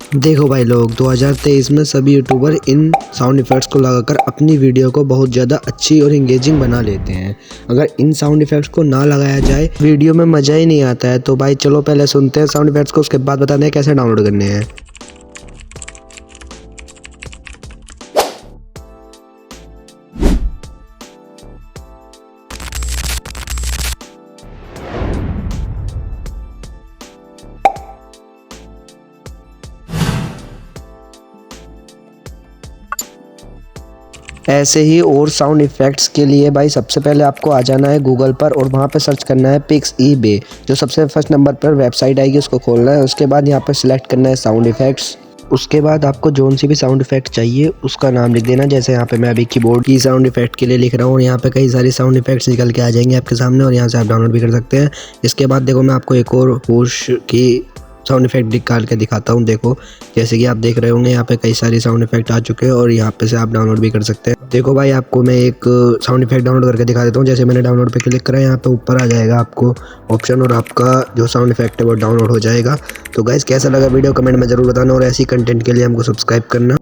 देखो भाई लोग, 2023 में सभी यूट्यूबर इन साउंड इफ़ेक्ट्स को लगाकर अपनी वीडियो को बहुत ज़्यादा अच्छी और इंगेजिंग बना लेते हैं। अगर इन साउंड इफ़ेक्ट्स को ना लगाया जाए वीडियो में मज़ा ही नहीं आता है। तो भाई चलो पहले सुनते हैं साउंड इफ़ेक्ट्स को, उसके बाद बताते हैं कैसे डाउनलोड करने हैं। ऐसे ही और साउंड इफ़ेक्ट्स के लिए भाई सबसे पहले आपको आ जाना है गूगल पर और वहाँ पे सर्च करना है PixEbay। जो सबसे फर्स्ट नंबर पर वेबसाइट आएगी उसको खोलना है। उसके बाद यहाँ पर सिलेक्ट करना है साउंड इफ़ेक्ट्स। उसके बाद आपको जोन सी भी साउंड इफ़ेक्ट चाहिए उसका नाम लिख देना। जैसे यहाँ पे मैं अभी कीबोर्ड की साउंड इफ़ेक्ट के लिए लिख रहा हूँ और यहाँ पे कई सारी साउंड इफ़ेक्ट्स निकल के आ जाएंगे आपके सामने और यहाँ से आप डाउनलोड भी कर सकते हैं। इसके बाद देखो मैं आपको एक और पुश की साउंड इफ़ेक्ट निकाल के दिखाता हूँ। देखो जैसे कि आप देख रहे होंगे यहाँ पे कई सारे साउंड इफ़ेक्ट आ चुके हैं और यहाँ पे से आप डाउनलोड भी कर सकते हैं। देखो भाई आपको मैं एक साउंड इफ़ेक्ट डाउनलोड करके दिखा देता हूँ। जैसे मैंने डाउनलोड पे क्लिक करा, यहाँ पे ऊपर आ जाएगा आपको ऑप्शन और आपका जो साउंड इफ़ेक्ट है वो डाउनलोड हो जाएगा। तो गाइस कैसा लगा वीडियो कमेंट में ज़रूर बताना और ऐसी कंटेंट के लिए हमको सब्सक्राइब करना।